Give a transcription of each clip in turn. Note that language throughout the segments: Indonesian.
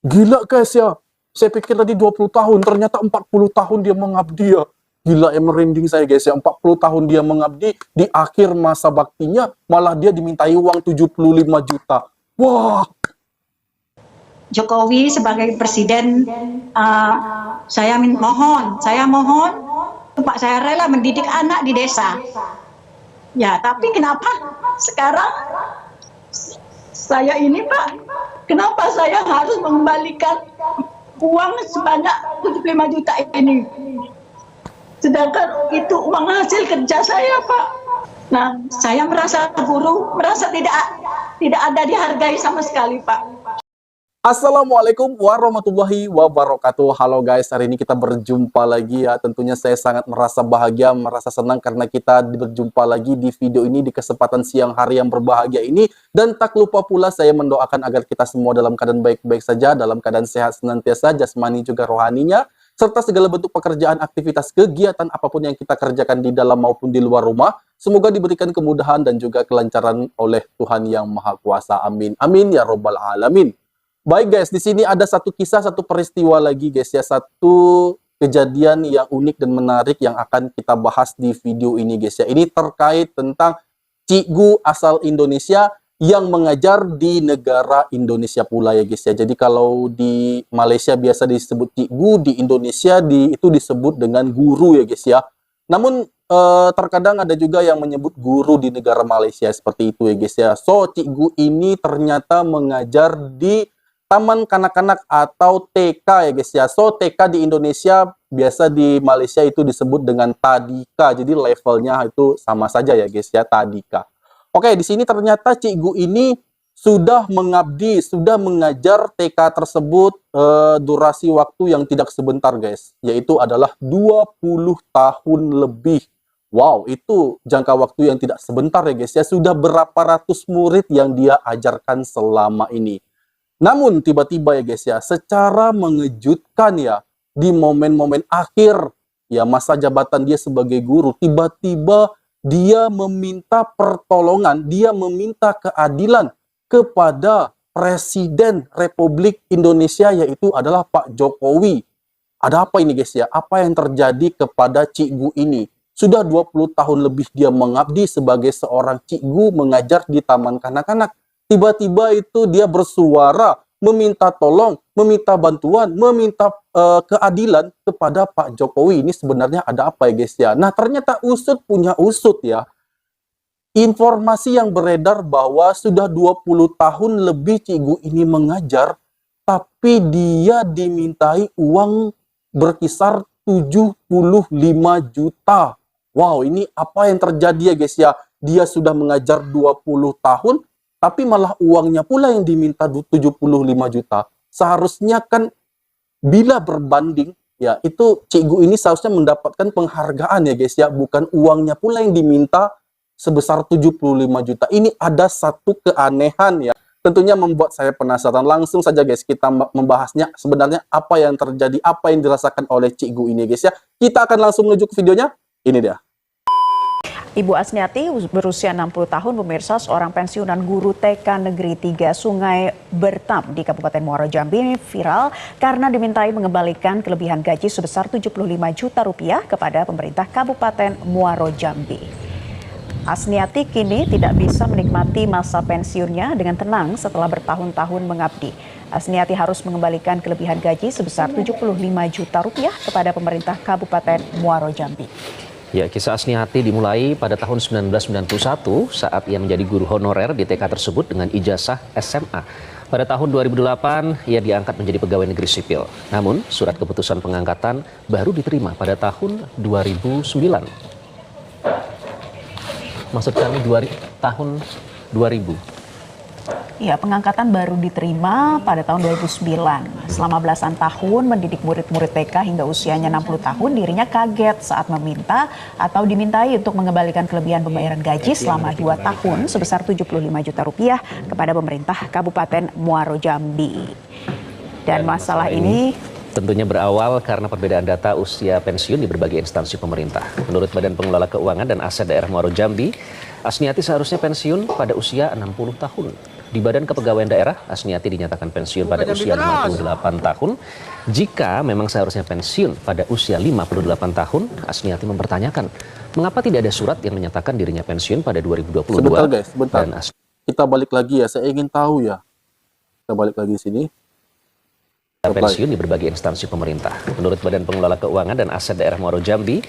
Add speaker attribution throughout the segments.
Speaker 1: Gila guys ya. Saya pikir tadi 20 tahun, ternyata 40 tahun dia mengabdi ya. Gila ya, merinding saya guys ya. 40 tahun dia mengabdi, di akhir masa baktinya malah dia dimintai uang 75 juta. Wah.
Speaker 2: Jokowi sebagai presiden, saya mohon, Pak, saya rela mendidik anak di desa. Ya, tapi kenapa sekarang saya ini, Pak, kenapa saya harus mengembalikan uang sebanyak 75 juta ini? Sedangkan itu uang hasil kerja saya, Pak. Nah, saya merasa buruh, merasa tidak ada dihargai sama sekali, Pak.
Speaker 1: Assalamualaikum warahmatullahi wabarakatuh. Halo guys, hari ini kita berjumpa lagi ya. Tentunya saya sangat merasa bahagia, merasa senang karena kita berjumpa lagi di video ini di kesempatan siang hari yang berbahagia ini. Dan tak lupa pula saya mendoakan agar kita semua dalam keadaan baik-baik saja, dalam keadaan sehat senantiasa, jasmani juga rohaninya, serta segala bentuk pekerjaan, aktivitas, kegiatan apapun yang kita kerjakan di dalam maupun di luar rumah. Semoga diberikan kemudahan dan juga kelancaran oleh Tuhan Yang Maha Kuasa. Amin. Amin ya robbal alamin. Baik guys, di sini ada satu kisah, satu peristiwa lagi guys ya, satu kejadian yang unik dan menarik yang akan kita bahas di video ini guys ya. Ini terkait tentang cikgu asal Indonesia yang mengajar di negara Indonesia pula ya guys ya. Jadi kalau di Malaysia biasa disebut cikgu, di Indonesia itu disebut dengan guru ya guys ya. Namun terkadang ada juga yang menyebut guru di negara Malaysia seperti itu ya guys ya. So cikgu ini ternyata mengajar di Taman Kanak-Kanak atau TK ya guys ya. So TK di Indonesia biasa di Malaysia itu disebut dengan tadika. Jadi levelnya itu sama saja ya guys ya, tadika. Oke, di sini ternyata cikgu ini sudah mengabdi, sudah mengajar TK tersebut durasi waktu yang tidak sebentar guys, yaitu adalah 20 tahun lebih. Wow, itu jangka waktu yang tidak sebentar ya guys ya. Sudah berapa ratus murid yang dia ajarkan selama ini. Namun tiba-tiba ya guys ya, secara mengejutkan ya, di momen-momen akhir ya masa jabatan dia sebagai guru, tiba-tiba dia meminta pertolongan, dia meminta keadilan kepada Presiden Republik Indonesia, yaitu adalah Pak Jokowi. Ada apa ini guys ya? Apa yang terjadi kepada cikgu ini? Sudah 20 tahun lebih dia mengabdi sebagai seorang cikgu mengajar di Taman Kanak-Kanak. Tiba-tiba itu dia bersuara, meminta tolong, meminta bantuan, meminta keadilan kepada Pak Jokowi. Ini sebenarnya ada apa ya guys ya? Nah ternyata usut punya usut ya. Informasi yang beredar bahwa sudah 20 tahun lebih cikgu ini mengajar, tapi dia dimintai uang berkisar 75 juta. Wow, ini apa yang terjadi ya guys ya? Dia sudah mengajar 20 tahun, tapi malah uangnya pula yang diminta 75 juta. Seharusnya kan bila berbanding, ya itu cikgu ini seharusnya mendapatkan penghargaan ya guys ya, bukan uangnya pula yang diminta sebesar 75 juta. Ini ada satu keanehan ya. Tentunya membuat saya penasaran. Langsung saja guys kita membahasnya sebenarnya apa yang terjadi, apa yang dirasakan oleh cikgu ini guys ya. Kita akan langsung menuju ke videonya. Ini dia.
Speaker 3: Ibu Asniati berusia 60 tahun, pemirsa, seorang pensiunan guru TK Negeri 3 Sungai Bertam di Kabupaten Muaro Jambi ini viral karena dimintai mengembalikan kelebihan gaji sebesar 75 juta rupiah kepada pemerintah Kabupaten Muaro Jambi. Asniati kini tidak bisa menikmati masa pensiunnya dengan tenang setelah bertahun-tahun mengabdi. Asniati harus mengembalikan kelebihan gaji sebesar 75 juta rupiah kepada pemerintah Kabupaten Muaro Jambi.
Speaker 4: Ya, kisah Asniati dimulai pada tahun 1991 saat ia menjadi guru honorer di TK tersebut dengan ijazah SMA. Pada tahun 2008, ia diangkat menjadi pegawai negeri sipil. Namun, surat keputusan pengangkatan baru diterima pada tahun 2009. Maksud kami tahun 2000.
Speaker 3: Ya, pengangkatan baru diterima pada tahun 2009. Selama belasan tahun mendidik murid-murid TK hingga usianya 60 tahun, dirinya kaget saat meminta atau dimintai untuk mengembalikan kelebihan pembayaran gaji selama 2 tahun sebesar 75 juta rupiah kepada pemerintah Kabupaten Muaro Jambi. Dan masalah ini
Speaker 4: tentunya berawal karena perbedaan data usia pensiun di berbagai instansi pemerintah. Menurut Badan Pengelola Keuangan dan Aset Daerah Muaro Jambi, Asniati seharusnya pensiun pada usia 60 tahun. Di Badan Kepegawaian Daerah, Asniati dinyatakan pensiun pada usia 58 tahun. Jika memang seharusnya pensiun pada usia 58 tahun, Asniati mempertanyakan mengapa tidak ada surat yang menyatakan dirinya pensiun pada 2022.
Speaker 1: Sebentar guys, sebentar.
Speaker 4: Dan
Speaker 1: Kita balik lagi ya, saya ingin tahu ya. Kita balik lagi sini.
Speaker 4: pensiun di berbagai instansi pemerintah. Menurut Badan Pengelola Keuangan dan Aset Daerah Muaro Jambi,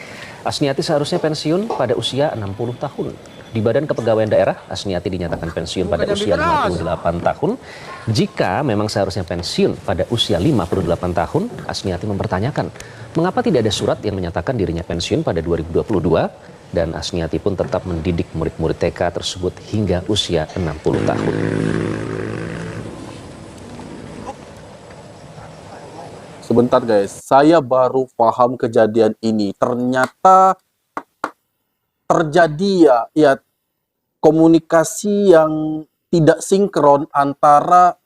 Speaker 4: Asniati seharusnya pensiun pada usia 60 tahun. Di Badan Kepegawaian Daerah, Asniati dinyatakan pensiun pada usia 58 tahun. Jika memang seharusnya pensiun pada usia 58 tahun, Asniati mempertanyakan mengapa tidak ada surat yang menyatakan dirinya pensiun pada 2022 dan Asniati pun tetap mendidik murid-murid TK tersebut hingga usia 60 tahun.
Speaker 1: Sebentar guys, saya baru paham kejadian ini. Ternyata terjadi ya komunikasi yang tidak sinkron antara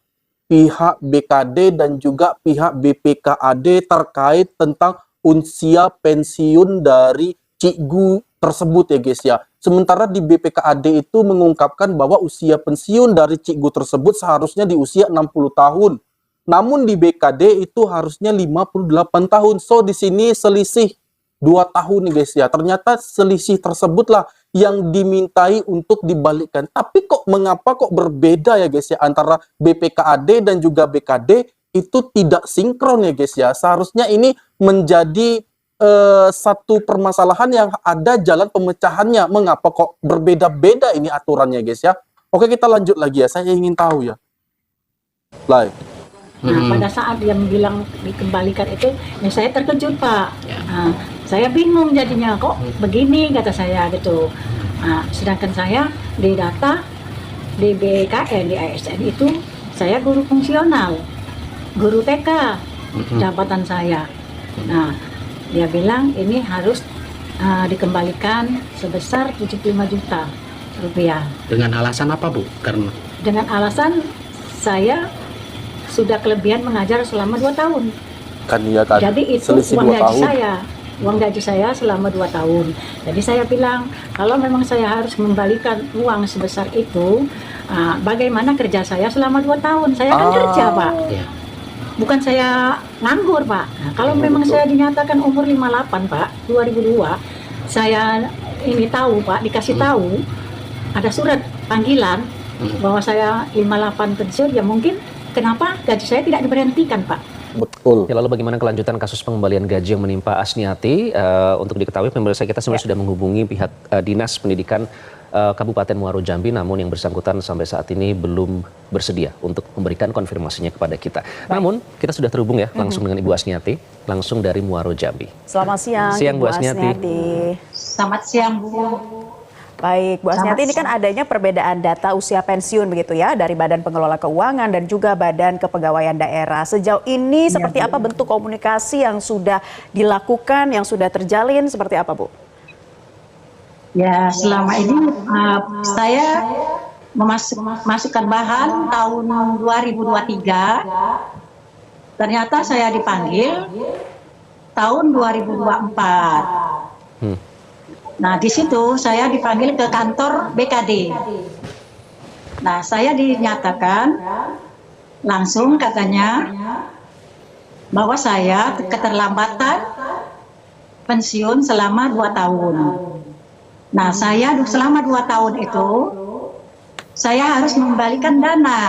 Speaker 1: pihak BKD dan juga pihak BPKAD terkait tentang usia pensiun dari cikgu tersebut ya guys ya. Sementara di BPKAD itu mengungkapkan bahwa usia pensiun dari cikgu tersebut seharusnya di usia 60 tahun. Namun di BKD itu harusnya 58 tahun. So di sini selisih 2 tahun nih guys ya. Ternyata selisih tersebutlah yang dimintai untuk dibalikkan. Tapi mengapa berbeda ya guys ya antara BPKAD dan juga BKD itu tidak sinkron ya guys ya. Seharusnya ini menjadi satu permasalahan yang ada jalan pemecahannya. Mengapa berbeda-beda ini aturannya guys ya. Oke, kita lanjut lagi ya. Saya ingin tahu ya. Live.
Speaker 2: Nah, pada saat dia bilang dikembalikan itu, ya saya terkejut Pak. Nah, saya bingung jadinya kok begini kata saya gitu. Nah, sedangkan saya di data di BKN di ASN itu saya guru fungsional, guru TK jabatan saya. Nah, dia bilang ini harus dikembalikan sebesar 75 juta rupiah.
Speaker 5: Dengan alasan apa Bu? Karena
Speaker 2: Dengan alasan saya sudah kelebihan mengajar selama 2 tahun.
Speaker 1: Kan iya kan.
Speaker 2: Jadi itu
Speaker 1: selisih
Speaker 2: uang
Speaker 1: 2
Speaker 2: gaji
Speaker 1: tahun.
Speaker 2: saya. Uang gaji saya selama 2 tahun. Jadi saya bilang, kalau memang saya harus membalikan uang sebesar itu, bagaimana kerja saya selama 2 tahun? Saya kan kerja, Pak.
Speaker 5: ya,
Speaker 2: Bukan saya nganggur, Pak. Nah, kalau memang saya dinyatakan umur 58, Pak, 2002, saya ini tahu, Pak, dikasih tahu, ada surat panggilan bahwa saya 58 pensiun, ya mungkin kenapa gaji saya tidak diberhentikan, Pak?
Speaker 1: Betul.
Speaker 4: Ya, lalu bagaimana kelanjutan kasus pengembalian gaji yang menimpa Asniati? Untuk diketahui, pemirsa kita sebenarnya sudah menghubungi pihak Dinas Pendidikan Kabupaten Muaro Jambi, namun yang bersangkutan sampai saat ini belum bersedia untuk memberikan konfirmasinya kepada kita. Namun kita sudah terhubung ya langsung dengan Ibu Asniati, langsung dari Muaro Jambi.
Speaker 3: Selamat siang,
Speaker 4: Siang,
Speaker 3: Ibu
Speaker 4: Bu Asniati.
Speaker 2: Selamat siang, Bu.
Speaker 3: Baik, Bu Asniati, ini kan adanya perbedaan data usia pensiun begitu ya dari Badan Pengelola Keuangan dan juga Badan Kepegawaian Daerah. Sejauh ini seperti apa bentuk komunikasi yang sudah dilakukan, yang sudah terjalin, seperti apa Bu?
Speaker 2: Ya, selama ini saya memasukkan bahan tahun 2023. Ternyata saya dipanggil tahun 2024. Nah, di situ saya dipanggil ke kantor BKD. Nah, saya dinyatakan langsung katanya bahwa saya keterlambatan pensiun selama 2 tahun. Nah, saya selama 2 tahun itu saya harus mengembalikan dana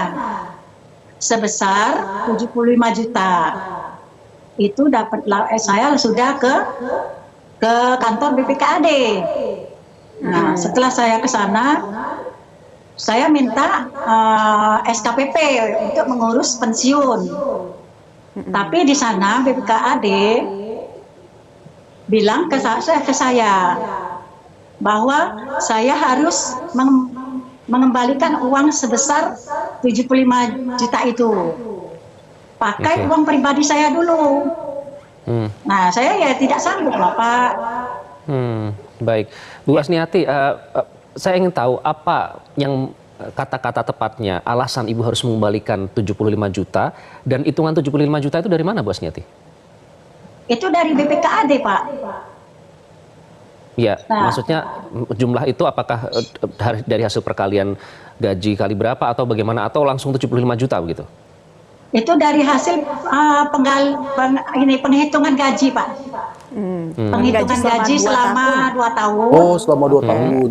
Speaker 2: sebesar 75 juta. Itu dapat saya sudah ke kantor BPKAD. Nah, setelah saya ke sana, saya minta SKPP untuk mengurus pensiun. Tapi di sana BPKAD bilang ke saya bahwa saya harus mengembalikan uang sebesar 75 juta itu. Pakai uang pribadi saya dulu. Nah, saya ya tidak sanggup, Bapak.
Speaker 4: Baik, Bu Asniati, saya ingin tahu apa yang kata-kata tepatnya, alasan Ibu harus mengembalikan 75 juta, dan hitungan 75 juta itu dari mana Bu Asniati?
Speaker 2: Itu dari BPKAD, Pak.
Speaker 4: Ya,
Speaker 2: Nah.
Speaker 4: maksudnya jumlah itu apakah dari hasil perkalian gaji kali berapa atau bagaimana atau langsung 75 juta begitu?
Speaker 2: Itu dari hasil penghitungan gaji, Pak. Penghitungan gaji selama 2 tahun.
Speaker 1: Oh, selama 2 tahun.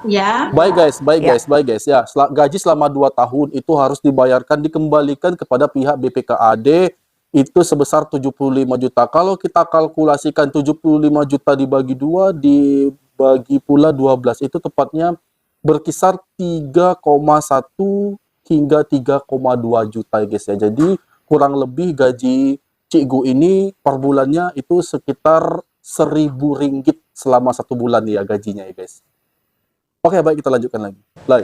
Speaker 2: Ya.
Speaker 1: Baik guys. Ya, gaji selama 2 tahun itu harus dikembalikan kepada pihak BPKAD itu sebesar 75 juta. Kalau kita kalkulasikan 75 juta dibagi 2 dibagi pula 12 itu tepatnya berkisar 3,1 hingga 3,2 juta guys ya. Jadi kurang lebih gaji cikgu ini per bulannya itu sekitar 1.000 ringgit selama 1 bulan ya gajinya ya guys. Oke, baik, kita lanjutkan lagi.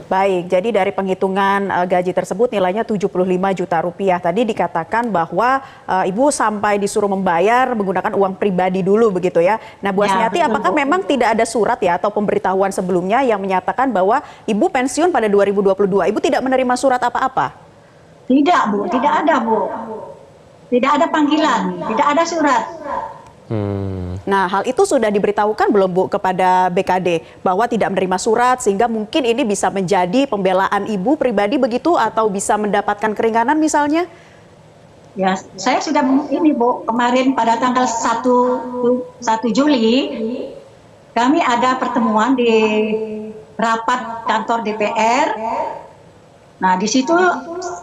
Speaker 3: Baik, jadi dari penghitungan gaji tersebut nilainya 75 juta rupiah. Tadi dikatakan bahwa Ibu sampai disuruh membayar menggunakan uang pribadi dulu begitu ya. Nah, Bu Asniati, apakah memang tidak ada surat ya atau pemberitahuan sebelumnya yang menyatakan bahwa Ibu pensiun pada 2022? Ibu tidak menerima surat apa-apa?
Speaker 2: Tidak, Bu. Tidak ada, Bu. Tidak ada panggilan, tidak ada surat.
Speaker 3: Nah, hal itu sudah diberitahukan belum, Bu, kepada BKD bahwa tidak menerima surat sehingga mungkin ini bisa menjadi pembelaan Ibu pribadi begitu atau bisa mendapatkan keringanan misalnya?
Speaker 2: Ya, saya sudah ini, Bu, kemarin pada tanggal 1 Juli kami ada pertemuan di rapat kantor DPR. Nah, di situ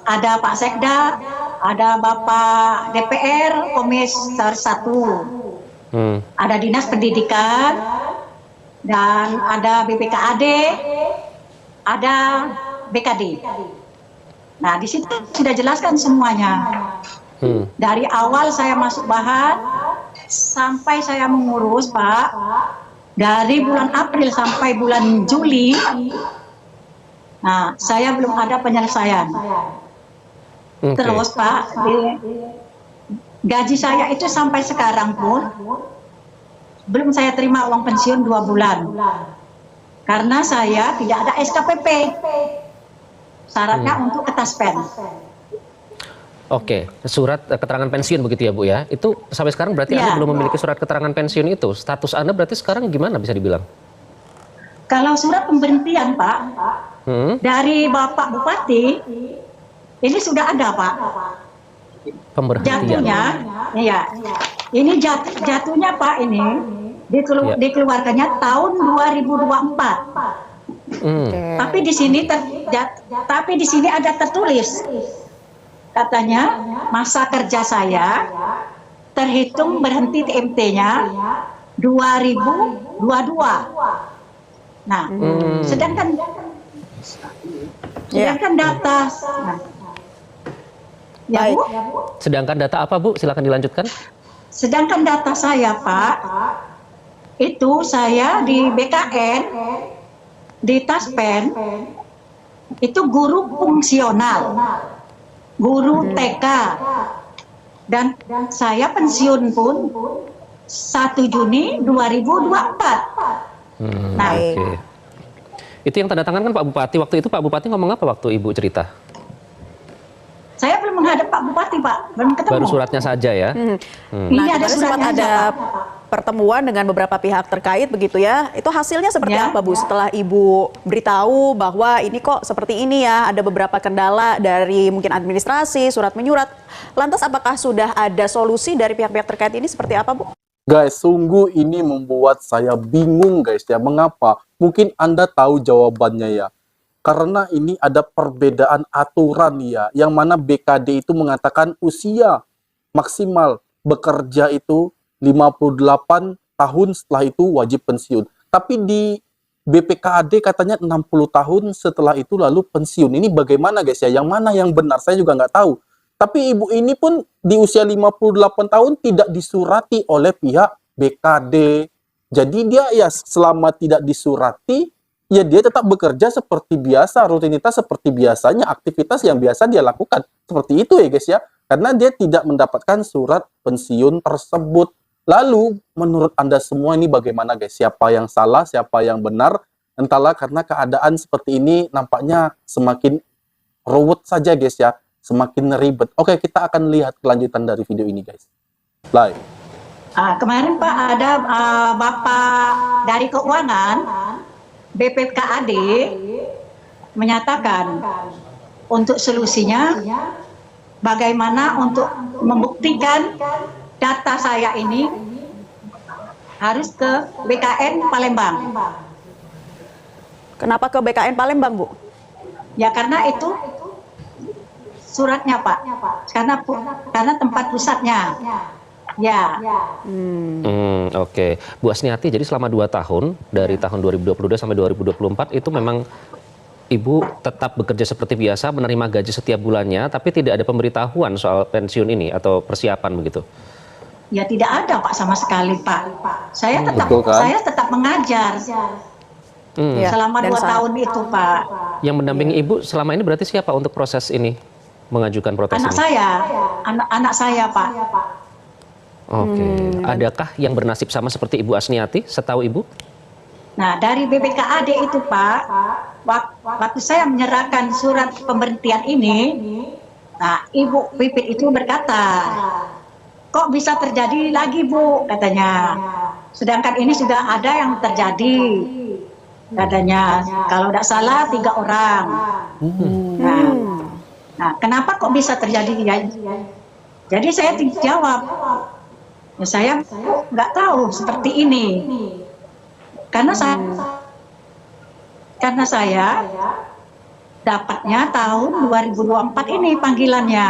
Speaker 2: ada Pak Sekda, ada Bapak DPR Komisi 1. Ada Dinas Pendidikan, dan ada BPKAD, ada BKD. Nah, di situ sudah jelaskan semuanya. Dari awal saya masuk bahan, sampai saya mengurus, Pak, dari bulan April sampai bulan Juli, nah, saya belum ada penyelesaian. Terus, Pak, gaji saya itu sampai sekarang pun belum saya terima uang pensiun 2 bulan. Karena saya tidak ada SKPP. Syaratnya untuk ke Taspen.
Speaker 4: Oke, surat keterangan pensiun begitu ya, Bu ya. Itu sampai sekarang berarti Anda belum memiliki surat keterangan pensiun itu. Status Anda berarti sekarang gimana bisa dibilang?
Speaker 2: Kalau surat pemberhentian, Pak, dari Bapak Bupati, ini sudah ada, Pak.
Speaker 4: Pemberhentian.
Speaker 2: Jatuhnya, ya, ini jatuhnya, Pak, ini dikeluarkannya tahun 2024. Tapi di sini ada tertulis, katanya masa kerja saya terhitung berhenti TMT-nya 2022. Nah, sedangkan data. Ya, Bu?
Speaker 4: Sedangkan data apa, Bu? Silakan dilanjutkan.
Speaker 2: Sedangkan data saya, Pak, itu saya di BKN, di Taspen, itu guru fungsional, guru TK, dan saya pensiun pun 1 Juni 2024. Nah,
Speaker 4: Oke. Itu yang tanda tangan kan Pak Bupati. Waktu itu Pak Bupati ngomong apa waktu Ibu cerita?
Speaker 2: saya belum menghadap Pak Bupati, Pak, belum ketemu.
Speaker 4: Baru suratnya saja ya?
Speaker 2: Ini
Speaker 3: Nah,
Speaker 2: ada
Speaker 3: kemarin sempat
Speaker 2: suratnya
Speaker 3: ada
Speaker 2: aja, Pak.
Speaker 3: pertemuan dengan beberapa pihak terkait begitu ya. Itu hasilnya seperti
Speaker 2: Ya.
Speaker 3: apa, Bu? Setelah Ibu beritahu bahwa ini kok seperti ini ya, ada beberapa kendala dari mungkin administrasi, surat menyurat. Lantas apakah sudah ada solusi dari pihak-pihak terkait ini seperti apa, Bu?
Speaker 1: Guys, sungguh ini membuat saya bingung guys ya. Mengapa? Mungkin Anda tahu jawabannya ya. Karena ini ada perbedaan aturan ya. Yang mana BKD itu mengatakan usia maksimal bekerja itu 58 tahun, setelah itu wajib pensiun. Tapi di BPKAD katanya 60 tahun setelah itu lalu pensiun. Ini bagaimana guys ya? Yang mana yang benar? Saya juga nggak tahu. Tapi ibu ini pun di usia 58 tahun tidak disurati oleh pihak BKD. Jadi dia ya selama tidak disurati, ya dia tetap bekerja seperti biasa, rutinitas seperti biasanya, aktivitas yang biasa dia lakukan. Seperti itu ya guys ya. Karena dia tidak mendapatkan surat pensiun tersebut. Lalu menurut Anda semua ini bagaimana guys? Siapa yang salah, siapa yang benar? Entahlah, karena keadaan seperti ini nampaknya semakin ruwet saja guys ya. Semakin ribet. Oke, kita akan lihat kelanjutan dari video ini guys. Live.
Speaker 2: Kemarin Pak ada Bapak dari Keuangan BPKAD menyatakan untuk solusinya bagaimana untuk membuktikan data saya ini harus ke BKN Palembang.
Speaker 3: Kenapa ke BKN Palembang, Bu?
Speaker 2: Ya karena itu suratnya Pak, karena tempat pusatnya. Ya.
Speaker 4: Oke. Bu Asniati, jadi selama 2 tahun, dari tahun 2022 sampai 2024, itu memang Ibu tetap bekerja seperti biasa, menerima gaji setiap bulannya, tapi tidak ada pemberitahuan soal pensiun ini atau persiapan begitu?
Speaker 2: Ya tidak ada Pak sama sekali Pak. Saya tetap mengajar
Speaker 3: Ya,
Speaker 2: selama
Speaker 3: dan
Speaker 2: 2 tahun itu Pak.
Speaker 4: Yang mendampingi Ibu selama ini berarti siapa untuk proses ini, mengajukan protes
Speaker 2: Anak
Speaker 4: ini?
Speaker 2: saya, anak saya Pak.
Speaker 4: Oke. Adakah yang bernasib sama seperti Ibu Asniati, setahu Ibu?
Speaker 2: Nah dari BPKAD itu Pak, waktu saya menyerahkan surat pemberhentian ini, nah Ibu Pipit itu berkata, kok bisa terjadi lagi Bu, katanya. Sedangkan ini sudah ada yang terjadi, katanya. Kalau tidak salah 3 orang. Nah, kenapa kok bisa terjadi? Jadi saya jawab, ya saya nggak tahu seperti ini. Karena saya dapatnya tahun 2024 ini panggilannya.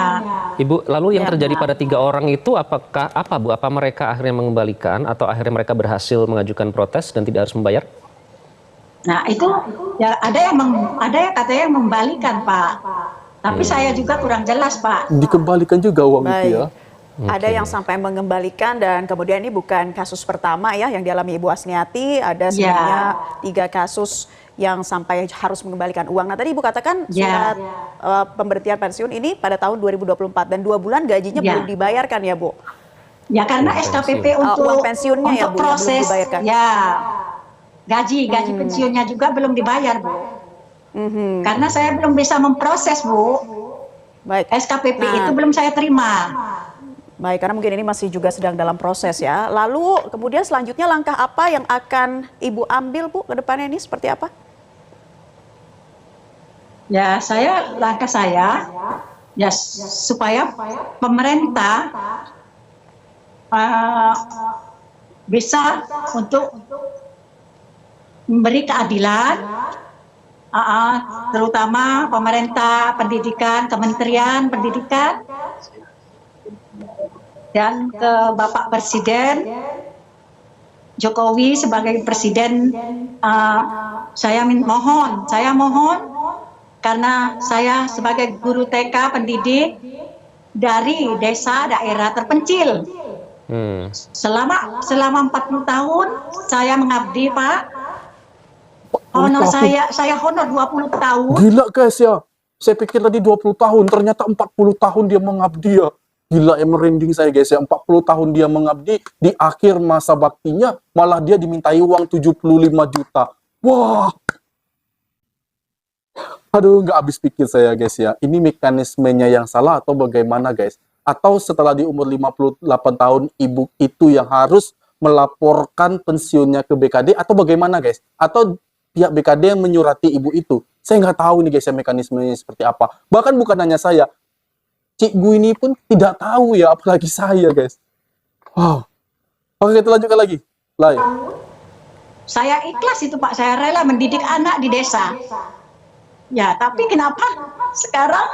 Speaker 4: Ibu, lalu yang terjadi pada 3 orang itu apakah apa Bu? Apa mereka akhirnya mengembalikan atau akhirnya mereka berhasil mengajukan protes dan tidak harus membayar?
Speaker 2: Nah itu ya ada yang katanya yang membalikan Pak. Tapi saya juga kurang jelas Pak.
Speaker 1: Dikembalikan juga uang itu ya.
Speaker 3: Ada yang sampai mengembalikan dan kemudian ini bukan kasus pertama ya yang dialami Ibu Asniati, ada sebenarnya 3 kasus yang sampai harus mengembalikan uang. Nah tadi Ibu katakan surat pemberhentian pensiun ini pada tahun 2024 dan 2 bulan gajinya belum dibayarkan ya Bu?
Speaker 2: Ya karena SKPP untuk
Speaker 3: uang pensiunnya
Speaker 2: untuk
Speaker 3: ya Bu
Speaker 2: proses
Speaker 3: belum dibayarkan.
Speaker 2: ya gaji pensiunnya juga belum dibayar Bu. Karena saya belum bisa memproses Bu.
Speaker 3: Baik.
Speaker 2: SKPP itu belum saya terima.
Speaker 3: Baik, karena mungkin ini masih juga sedang dalam proses ya. Lalu kemudian selanjutnya langkah apa yang akan Ibu ambil Bu ke depannya ini seperti apa?
Speaker 2: Ya langkah saya ya supaya pemerintah bisa untuk memberi keadilan, terutama pemerintah pendidikan, Kementerian Pendidikan, dan ke Bapak Presiden Jokowi sebagai Presiden. Saya mohon karena saya sebagai guru TK pendidik dari desa daerah terpencil. Selama 40 tahun saya mengabdi Pak. Honor saya honor 20 tahun.
Speaker 1: Gila guys ya. Saya pikir tadi 20 tahun, ternyata 40 tahun dia mengabdi ya. Gila ya, merinding saya guys ya. 40 tahun dia mengabdi, di akhir masa baktinya malah dia dimintai uang 75 juta. Wah. Aduh, nggak habis pikir saya guys ya. Ini mekanismenya yang salah atau bagaimana guys? Atau setelah di umur 58 tahun ibu itu yang harus melaporkan pensiunnya ke BKD atau bagaimana guys? Atau pihak BKD yang menyurati ibu itu? Saya nggak tahu nih guys ya mekanismenya seperti apa. Bahkan bukan hanya saya, Cikgu ini pun tidak tahu ya, apalagi saya guys. Wow. Oke, kita lanjutkan lagi. Lai.
Speaker 2: Saya ikhlas itu Pak, saya rela mendidik anak di desa. Ya, tapi kenapa sekarang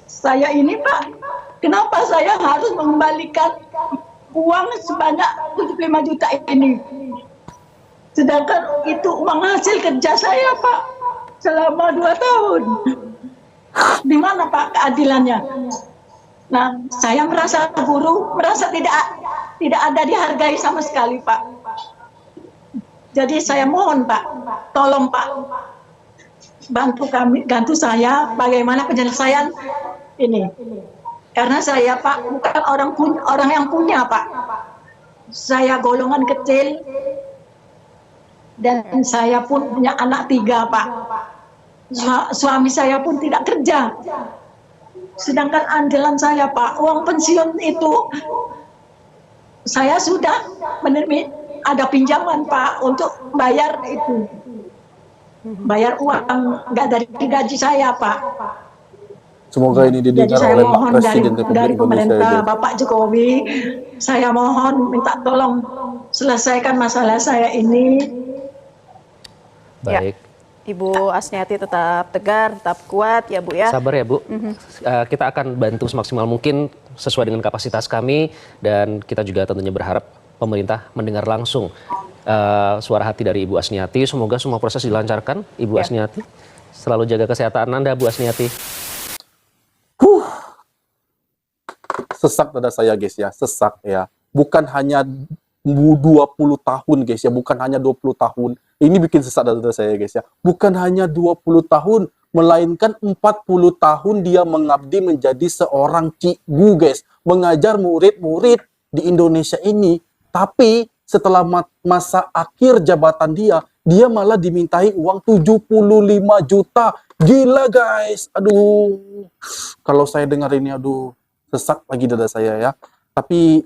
Speaker 2: saya ini Pak, kenapa saya harus mengembalikan uang sebanyak 75 juta ini? Sedangkan itu uang hasil kerja saya Pak, selama 2 tahun. Di mana Pak keadilannya? Nah, saya merasa guru, merasa tidak ada dihargai sama sekali Pak. Jadi saya mohon Pak, tolong Pak, bantu saya bagaimana penyelesaian ini. Karena saya Pak bukan orang yang punya Pak. Saya golongan kecil dan saya pun punya anak 3 Pak. Suami saya pun tidak kerja. Sedangkan andalan saya Pak, uang pensiun itu saya sudah menerima ada pinjaman Pak untuk bayar itu. Bayar uang nggak dari gaji saya Pak.
Speaker 1: Semoga ini
Speaker 2: Jadi
Speaker 1: didengar
Speaker 2: saya
Speaker 1: oleh Pak
Speaker 2: mohon
Speaker 1: Presiden Republik
Speaker 2: dari
Speaker 1: Indonesia.
Speaker 2: pemerintah
Speaker 1: Guys.
Speaker 2: Bapak Jokowi, saya mohon minta tolong selesaikan masalah saya ini.
Speaker 3: Ya.
Speaker 4: Baik.
Speaker 3: Ibu Asniati tetap tegar, tetap kuat ya Bu ya.
Speaker 4: Sabar ya Bu. Kita akan bantu semaksimal mungkin sesuai dengan kapasitas kami dan kita juga tentunya berharap pemerintah mendengar langsung suara hati dari Ibu Asniati. Semoga semua proses dilancarkan Ibu Asniati. Selalu jaga kesehatan Anda Bu Asniati.
Speaker 1: Sesak dada saya guys ya, sesak ya. Bukan hanya 20 tahun guys ya, bukan hanya 20 tahun. Ini bikin sesak dada saya guys ya. Bukan hanya 20 tahun, melainkan 40 tahun dia mengabdi menjadi seorang cikgu guys. Mengajar murid-murid di Indonesia ini. Tapi setelah masa akhir jabatan dia malah dimintai uang 75 juta. Gila guys, aduh. Kalau saya dengar ini, aduh, sesak lagi dada saya ya. Tapi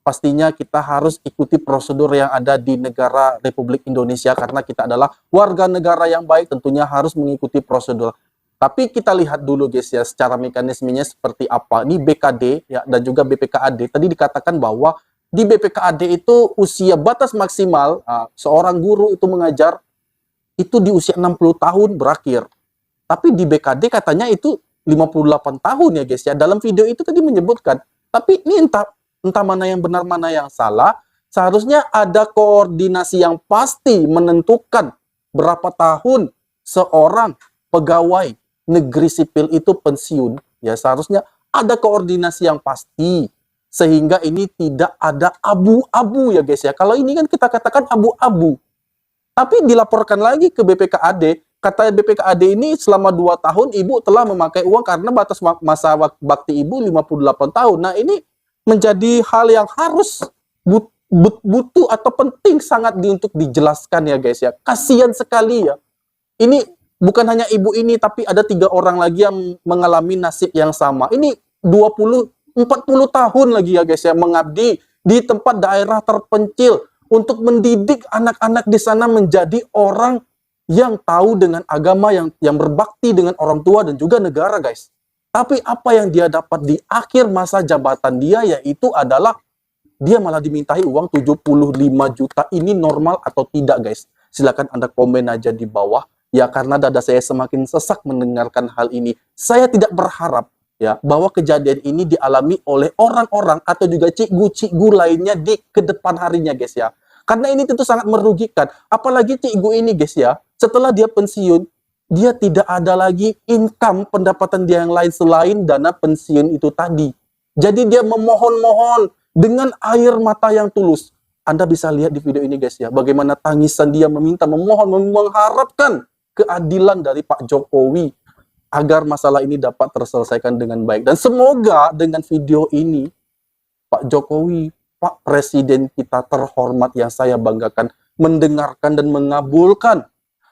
Speaker 1: pastinya kita harus ikuti prosedur yang ada di negara Republik Indonesia karena kita adalah warga negara yang baik, tentunya harus mengikuti prosedur. Tapi kita lihat dulu guys ya, secara mekanismenya seperti apa. Ini BKD ya dan juga BPKAD. Tadi dikatakan bahwa di BPKAD itu usia batas maksimal seorang guru itu mengajar itu di usia 60 tahun berakhir. Tapi di BKD katanya itu 58 tahun ya guys ya. Dalam video itu tadi menyebutkan. Tapi ini entah mana yang benar, mana yang salah. Seharusnya ada koordinasi yang pasti menentukan berapa tahun seorang pegawai negeri sipil itu pensiun. Ya seharusnya ada koordinasi yang pasti. Sehingga ini tidak ada abu-abu ya guys ya. Kalau ini kan kita katakan abu-abu. Tapi dilaporkan lagi ke BPKAD. Kata BPKAD ini selama 2 tahun ibu telah memakai uang karena batas masa bakti ibu 58 tahun. Nah ini menjadi hal yang harus butuh atau penting sangat untuk dijelaskan ya guys ya. Kasihan sekali ya. Ini bukan hanya ibu ini tapi ada 3 orang lagi yang mengalami nasib yang sama. Ini 40 tahun lagi ya guys ya mengabdi di tempat daerah terpencil untuk mendidik anak-anak di sana menjadi orang yang tahu dengan agama, yang berbakti dengan orang tua dan juga negara guys. Tapi apa yang dia dapat di akhir masa jabatan dia yaitu adalah dia malah dimintai uang 75 juta. Ini normal atau tidak guys? Silakan Anda komen aja di bawah. Ya karena dada saya semakin sesak mendengarkan hal ini. Saya tidak berharap ya bahwa kejadian ini dialami oleh orang-orang atau juga cikgu-cikgu lainnya di kedepan harinya guys ya. Karena ini tentu sangat merugikan. Apalagi cikgu ini guys ya, setelah dia pensiun, dia tidak ada lagi income pendapatan dia yang lain selain dana pensiun itu tadi. Jadi dia memohon-mohon dengan air mata yang tulus. Anda bisa lihat di video ini guys ya, bagaimana tangisan dia meminta, memohon, mengharapkan keadilan dari Pak Jokowi agar masalah ini dapat terselesaikan dengan baik. Dan semoga dengan video ini Pak Jokowi, Pak Presiden kita terhormat yang saya banggakan, mendengarkan dan mengabulkan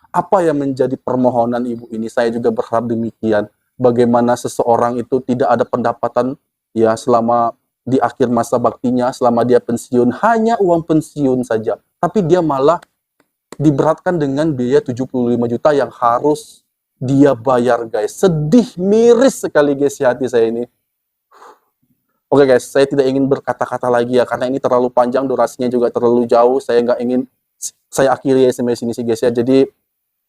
Speaker 1: apa yang menjadi permohonan ibu ini. Saya juga berharap demikian. Bagaimana seseorang itu tidak ada pendapatan ya selama di akhir masa baktinya, selama dia pensiun, hanya uang pensiun saja. Tapi dia malah diberatkan dengan biaya 75 juta yang harus dia bayar guys. Sedih, miris sekali guys hati saya ini. Oke guys, saya tidak ingin berkata-kata lagi ya, karena ini terlalu panjang, durasinya juga terlalu jauh. Saya nggak ingin, saya akhiri SMS ini sih guys ya. Jadi,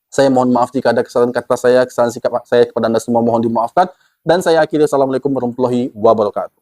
Speaker 1: saya mohon maaf jika ada kesalahan kata saya, kesalahan sikap saya kepada Anda semua mohon dimaafkan. Dan saya akhiri, Assalamualaikum warahmatullahi wabarakatuh.